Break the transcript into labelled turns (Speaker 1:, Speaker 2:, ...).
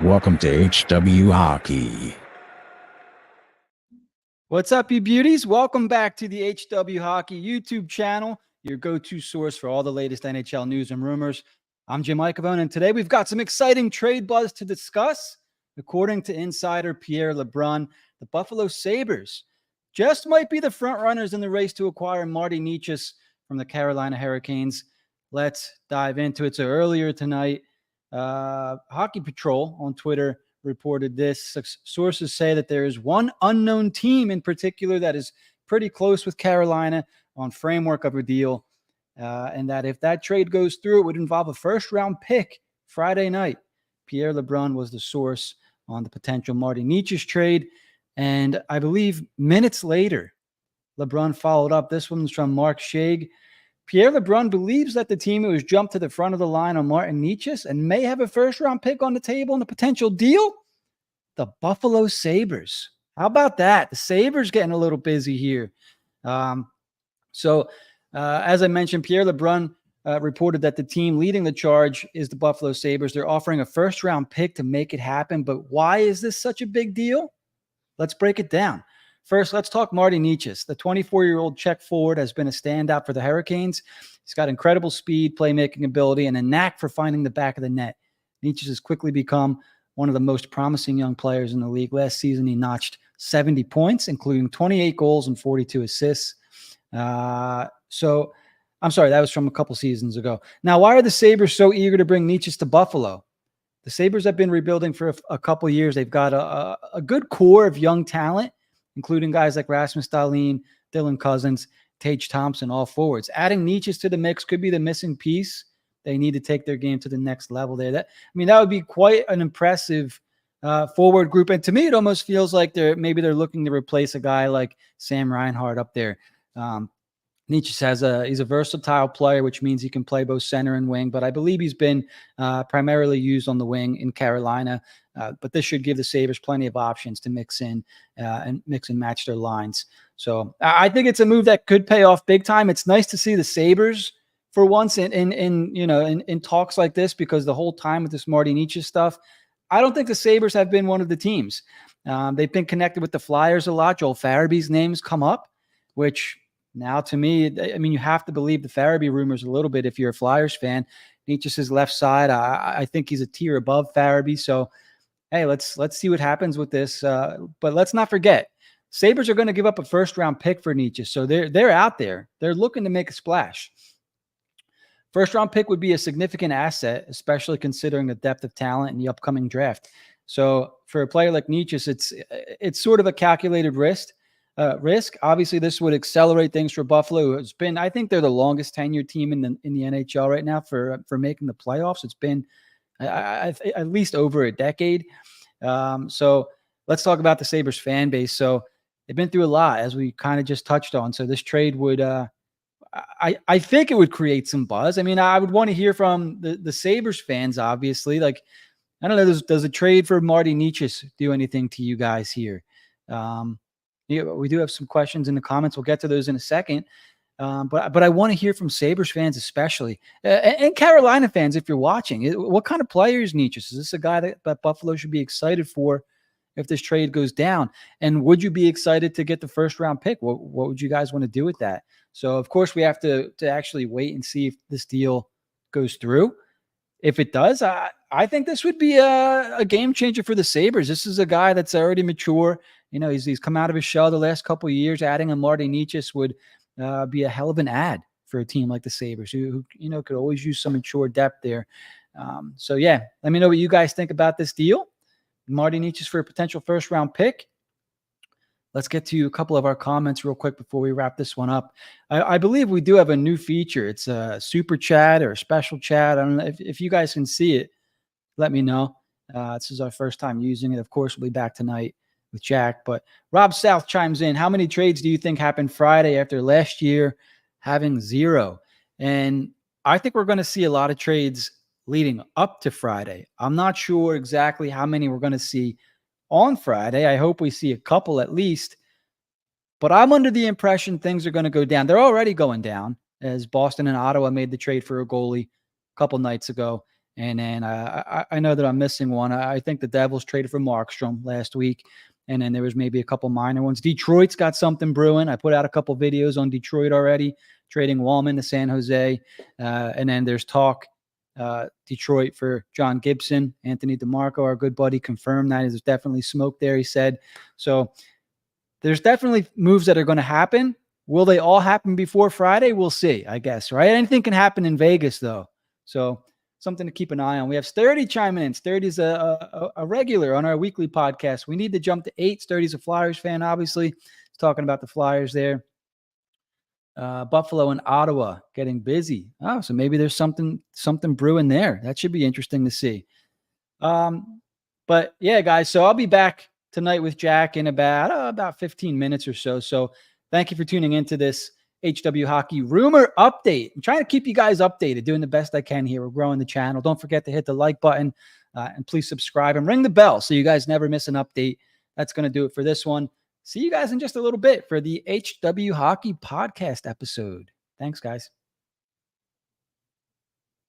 Speaker 1: Welcome to HW Hockey.
Speaker 2: What's up, you beauties? Welcome back to the HW Hockey YouTube channel, your go-to source for all the latest NHL news and rumors. I'm Jim Icavone, and today we've got some exciting trade buzz to discuss. According to Insider Pierre LeBrun, the Buffalo Sabres just might be the front runners in the race to acquire Martin Necas from the Carolina Hurricanes. Let's dive into it. So earlier tonight, Hockey Patrol on Twitter reported this. Sources say that there is one unknown team in particular that is pretty close with Carolina on framework of a deal, and that if that trade goes through, it would involve a first-round pick Friday night. Pierre LeBrun was the source on the potential Martin Necas trade, and I believe minutes later, LeBrun followed up. This one's from Mark Shag. Pierre LeBrun believes that the team who has jumped to the front of the line on Martin Necas and may have a first-round pick on the table in a potential deal, the Buffalo Sabres. How about that? The Sabres getting a little busy here. As I mentioned, Pierre LeBrun reported that the team leading the charge is the Buffalo Sabres. They're offering a first-round pick to make it happen. But why is this such a big deal? Let's break it down. First, let's talk Martin Necas. The 24-year-old Czech forward has been a standout for the Hurricanes. He's got incredible speed, playmaking ability, and a knack for finding the back of the net. Necas has quickly become one of the most promising young players in the league. Last season, he notched 70 points, including 28 goals and 42 assists. I'm sorry, that was from a couple seasons ago. Now, why are the Sabres so eager to bring Necas to Buffalo? The Sabres have been rebuilding for a couple years. They've got a good core of young talent, including guys like Rasmus Dahlin, Dylan Cousins, Tage Thompson, all forwards. Adding Necas to the mix could be the missing piece. They need to take their game to the next level there. That would be quite an impressive forward group. And to me, it almost feels like they're looking to replace a guy like Sam Reinhart up there. Necas he's a versatile player, which means he can play both center and wing, but I believe he's been primarily used on the wing in Carolina. But this should give the Sabres plenty of options to mix and match their lines. So I think it's a move that could pay off big time. It's nice to see the Sabres for once in talks like this, because the whole time with this Martin Necas stuff, I don't think the Sabres have been one of the teams. They've been connected with the Flyers a lot. Joel Farabee's names come up, which now to me, you have to believe the Farabee rumors a little bit if you're a Flyers fan. Necas' left side, I think he's a tier above Farabee. So, hey, let's see what happens with this. But let's not forget, Sabres are going to give up a first-round pick for Necas. So they're out there. They're looking to make a splash. First-round pick would be a significant asset, especially considering the depth of talent in the upcoming draft. So for a player like Necas, it's sort of a calculated risk. Obviously, this would accelerate things for Buffalo. It's been, I think they're the longest tenured team in the NHL right now for making the playoffs. It's been at least over a decade. So let's talk about the Sabres fan base. So they've been through a lot, as we kind of just touched on. So this trade would, I think it would create some buzz. I would want to hear from the Sabres fans, obviously. Like, I don't know, does a trade for Martin Necas do anything to you guys here? We do have some questions in the comments. We'll get to those in a second. But I want to hear from Sabres fans, especially, and Carolina fans, if you're watching. What kind of player is Necas? Is this a guy that Buffalo should be excited for if this trade goes down? And would you be excited to get the first-round pick? What would you guys want to do with that? So, of course, we have to actually wait and see if this deal goes through. If it does, I think this would be a game changer for the Sabres. This is a guy that's already mature. He's come out of his shell the last couple of years. Adding a Martin Necas would be a hell of an add for a team like the Sabres, who could always use some mature depth there. Let me know what you guys think about this deal. Martin Necas for a potential first-round pick. Let's get to a couple of our comments real quick before we wrap this one up. I believe we do have a new feature. It's a super chat or a special chat. I don't know if you guys can see it. Let me know. This is our first time using it. Of course, we'll be back tonight with Jack. But Rob South chimes in. How many trades do you think happened Friday after last year having 0? And I think we're going to see a lot of trades leading up to Friday. I'm not sure exactly how many we're going to see on Friday. I hope we see a couple at least. But I'm under the impression things are going to go down. They're already going down, as Boston and Ottawa made the trade for a goalie a couple nights ago. And then I know that I'm missing one. I think the Devils traded for Markstrom last week. And then there was maybe a couple minor ones. Detroit's got something brewing. I put out a couple videos on Detroit already, trading Wallman to San Jose. And then there's talk Detroit for John Gibson. Anthony DeMarco, our good buddy, confirmed that there's definitely smoke there, he said. So there's definitely moves that are going to happen. Will they all happen before Friday? We'll see, I guess, right? Anything can happen in Vegas, though. So something to keep an eye on. We have Sturdy chiming in. Sturdy's a regular on our weekly podcast. We need to jump to 8. Sturdy's a Flyers fan, obviously. He's talking about the Flyers there. Buffalo and Ottawa getting busy. Oh, so maybe there's something brewing there. That should be interesting to see. But yeah, guys, so I'll be back tonight with Jack in about 15 minutes or so. So thank you for tuning into this HW Hockey Rumor Update. I'm trying to keep you guys updated, doing the best I can here. We're growing the channel. Don't forget to hit the like button and please subscribe and ring the bell so you guys never miss an update. That's going to do it for this one. See you guys in just a little bit for the HW Hockey Podcast episode. Thanks, guys.